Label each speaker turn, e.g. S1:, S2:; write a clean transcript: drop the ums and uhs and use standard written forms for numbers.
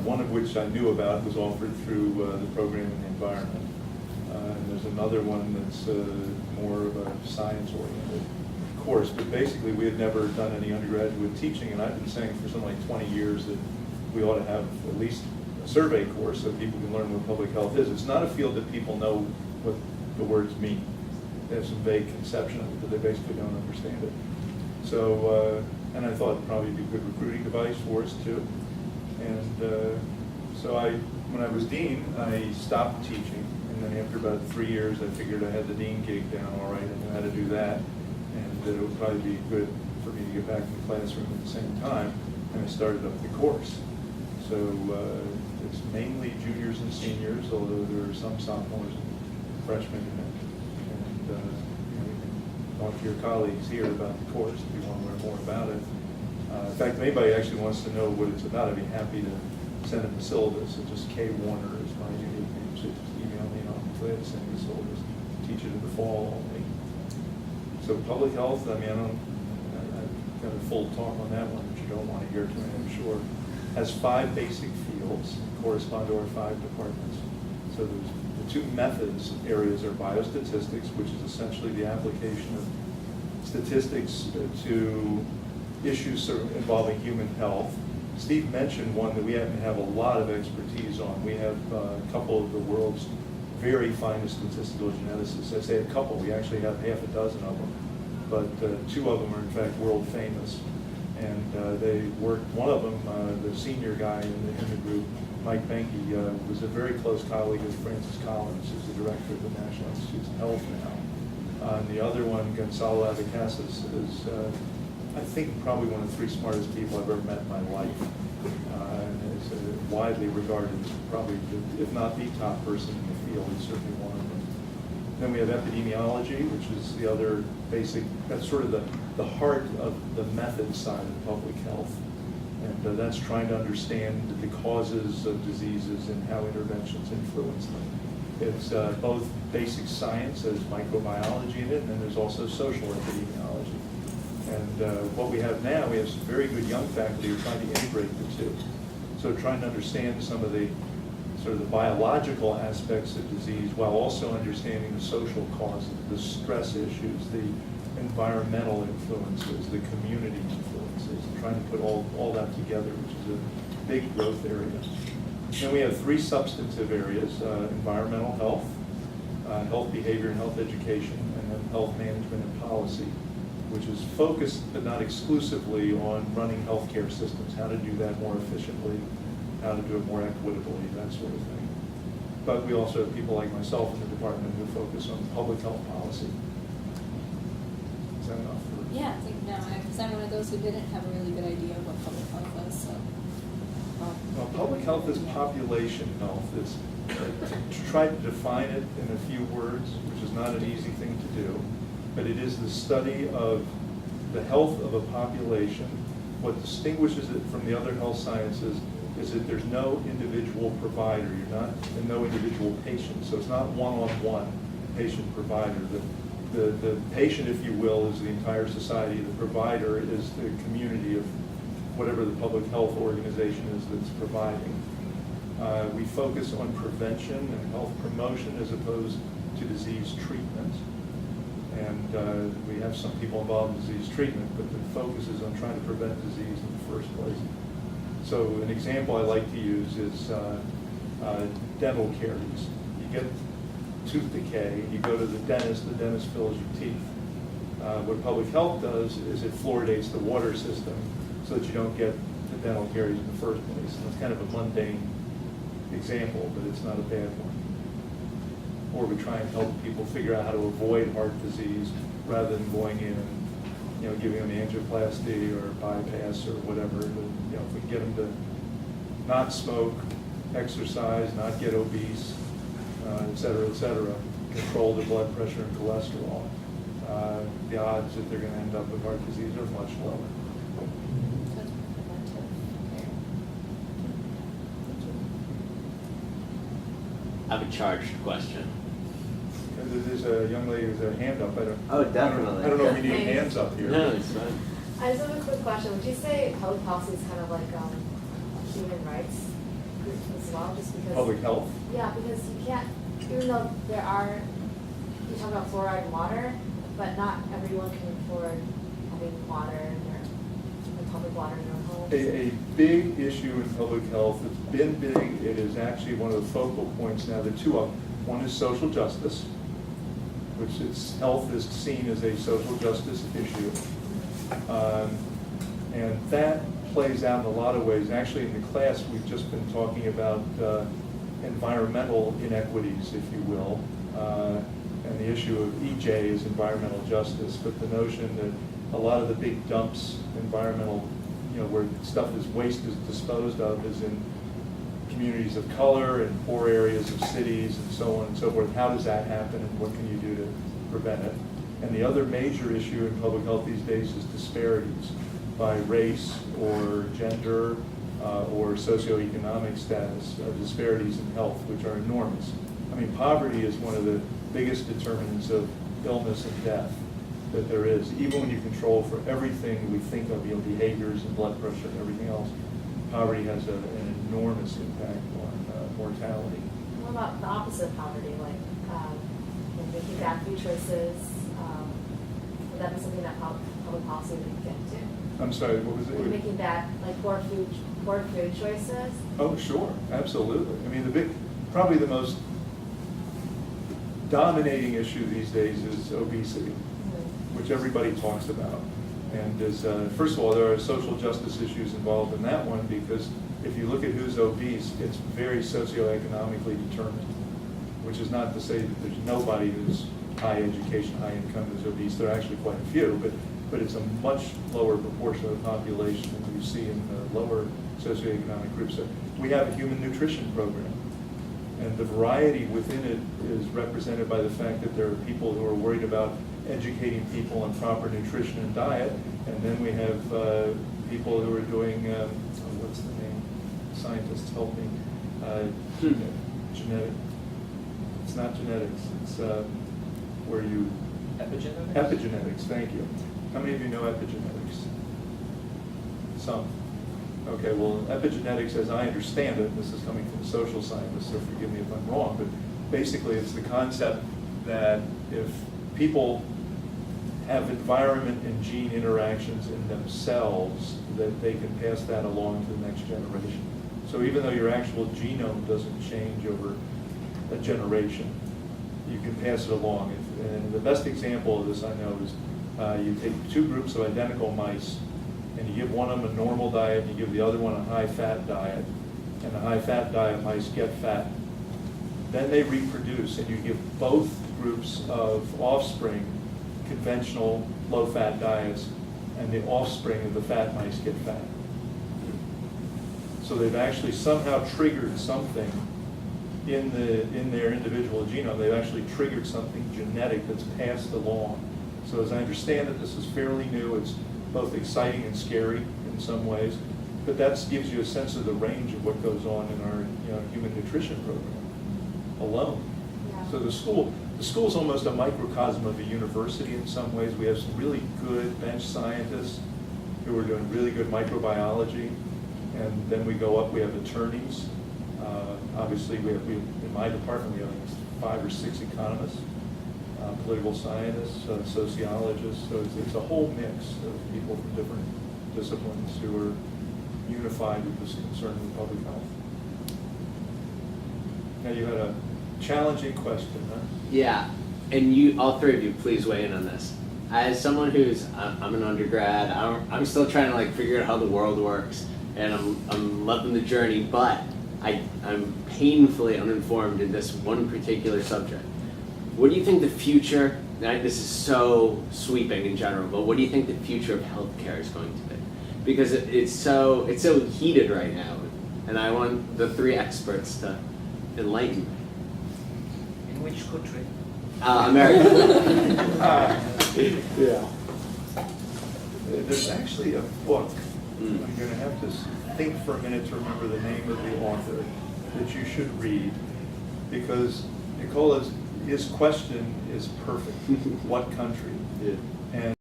S1: one of which I knew about was offered through the program in the environment. And there's another one that's more of a science-oriented course. But basically, we had never done any undergraduate teaching, and I've been saying for something like 20 years that we ought to have at least a survey course so people can learn what public health is. It's not a field that people know what the words mean. They have some vague conception of it, but they basically don't understand it. So, and I thought it'd probably be a good recruiting device for us too. And so when I was dean, I stopped teaching, and then after about 3 years, I figured I had the dean gig down all right, I knew how to do that, and that it would probably be good for me to get back in the classroom at the same time, and I started up the course. So it's mainly juniors and seniors, although there are some sophomores and freshmen in it. And you know, you can talk to your colleagues here about the course if you want to learn more about it. In fact, if anybody actually wants to know what it's about, I'd be happy to send them the syllabus. It's just K. Warner is my unique name, so just email me and I'll be glad to send you the syllabus. Teach it in the fall only. So public health, I mean, I've got a full talk on that one, which you don't want to hear tonight, I'm sure. Has 5 basic fields, correspond to our 5 departments. So there's the 2 methods areas are biostatistics, which is essentially the application of statistics to issues involving human health. Steve mentioned one that we happen to have a lot of expertise on. We have a couple of the world's very finest statistical geneticists. I say a couple, we actually have half a dozen of them, but 2 of them are in fact world famous. And they worked, one of them, the senior guy in the group, Mike Benke, was a very close colleague of Francis Collins, who's the director of the National Institutes of Health now. And the other one, Gonzalo Abacasas, is I think probably one of the 3 smartest people I've ever met in my life. And is widely regarded as probably, if not the top person in the field, he's certainly one of them. Then we have epidemiology, which is the other basic, that's sort of the heart of the method side of public health. And that's trying to understand the causes of diseases and how interventions influence them. It's both basic science, as microbiology in it, and then there's also social epidemiology. And what we have now, we have some very good young faculty who are trying to integrate the 2. So trying to understand some of the sort of the biological aspects of disease while also understanding the social causes, the stress issues, the environmental influences, the community influences, and trying to put all that together, which is a big growth area. Then we have 3 substantive areas, environmental health, health behavior and health education, and then health management and policy, which is focused but not exclusively on running healthcare systems, how to do that more efficiently, how to do it more equitably, that sort of thing. But we also have people like myself in the department who focus on public health policy. Is that enough?
S2: Yeah, I think no, because I'm one of those who didn't have a really good idea of what public health was. So,
S1: well, public health is population health. It's to try to define it in a few words, which is not an easy thing to do, but it is the study of the health of a population. What distinguishes it from the other health sciences is that there's no individual provider. You're not, and no individual patient. So it's not one-on-one patient-provider. The patient, if you will, is the entire society. The provider is the community of whatever the public health organization is that's providing. We focus on prevention and health promotion as opposed to disease treatment. And we have some people involved in disease treatment, but the focus is on trying to prevent disease in the first place. So an example I like to use is dental caries. You get tooth decay, you go to the dentist fills your teeth. What public health does is it fluoridates the water system so that you don't get the dental caries in the first place. And it's kind of a mundane example, but it's not a bad one. Or we try and help people figure out how to avoid heart disease rather than going in and giving them angioplasty or bypass or whatever. But, if we can get them to not smoke, exercise, not get obese, et cetera, control their blood pressure and cholesterol, the odds that they're going to end up with heart disease are much lower.
S3: I have a charged question.
S1: There's a young lady with her hand up.
S3: Oh, definitely.
S1: I don't know if we need hands up here.
S3: No, it's fine.
S4: I just have a quick question. Would you say public policy is kind of like human rights groups as well, just because.
S1: Public health?
S4: Yeah, because you can't, even though there are, you talk about fluoride in water, but not everyone can afford having water in their public water in their homes.
S1: A big issue in public health, it's been big, it is actually one of the focal points now, there are two of them. One is social justice, which is, health is seen as a social justice issue. And that plays out in a lot of ways. Actually, in the class, we've just been talking about environmental inequities, if you will. And the issue of EJ is environmental justice, but the notion that a lot of the big dumps, environmental, where stuff is, waste is disposed of, is in communities of color and poor areas of cities and so on and so forth. How does that happen and what can you do to prevent it? And the other major issue in public health these days is disparities by race or gender or socioeconomic status, disparities in health, which are enormous. I mean, poverty is one of the biggest determinants of illness and death that there is. Even when you control for everything we think of, behaviors and blood pressure and everything else, poverty has an enormous impact on mortality.
S4: What about the opposite of poverty, like making bad food choices? Would that be something that public policy would get into?
S1: I'm sorry, what was it?
S4: Making bad, like poor food choices?
S1: Oh, sure, absolutely. I mean, probably the most dominating issue these days is obesity, which everybody talks about. And first of all, there are social justice issues involved in that one, because if you look at who's obese, it's very socioeconomically determined, which is not to say that there's nobody who's high education, high income who's obese. There are actually quite a few, but it's a much lower proportion of the population than you see in the lower socioeconomic groups. So we have a human nutrition program, and the variety within it is represented by the fact that there are people who are worried about educating people on proper nutrition and diet, and then we have people who are doing, what's the name? Scientists help me. Genetic. It's not genetics. It's where you.
S5: Epigenetics?
S1: Epigenetics. Thank you. How many of you know epigenetics? Some. Okay. Well, epigenetics, as I understand it, and this is coming from social scientists, so forgive me if I'm wrong, but basically it's the concept that if people have environment and gene interactions in themselves, that they can pass that along to the next generation. So even though your actual genome doesn't change over a generation, you can pass it along. And the best example of this I know is you take two groups of identical mice, and you give one of them a normal diet, and you give the other one a high-fat diet, and the high-fat diet mice get fat. Then they reproduce, and you give both groups of offspring conventional low-fat diets, and the offspring of the fat mice get fat. So they've actually somehow triggered something in their individual genome. They've actually triggered something genetic that's passed along. So as I understand it, this is fairly new. It's both exciting and scary in some ways, but that gives you a sense of the range of what goes on in our human nutrition program alone.
S4: Yeah.
S1: So the school's almost a microcosm of a university in some ways. We have some really good bench scientists who are doing really good microbiology, and then we go up, we have attorneys. Obviously, we in my department, we have 5 or 6 economists, political scientists, sociologists, so it's a whole mix of people from different disciplines who are unified with this concern with public health. Now, you had a challenging question, huh?
S3: Yeah, and you, all three of you, please weigh in on this. As someone who's, I'm an undergrad, I'm still trying to figure out how the world works, and I'm loving the journey, but I'm painfully uninformed in this one particular subject. What do you think the future, this is so sweeping in general, but what do you think the future of healthcare is going to be? Because it's so heated right now, and I want the 3 experts to enlighten me.
S5: In which country?
S3: America.
S1: Yeah. There's actually a book. I'm going to have to think for a minute to remember the name of the author that you should read, because Nicola's, his question is perfect. What country?
S3: Yeah.
S1: And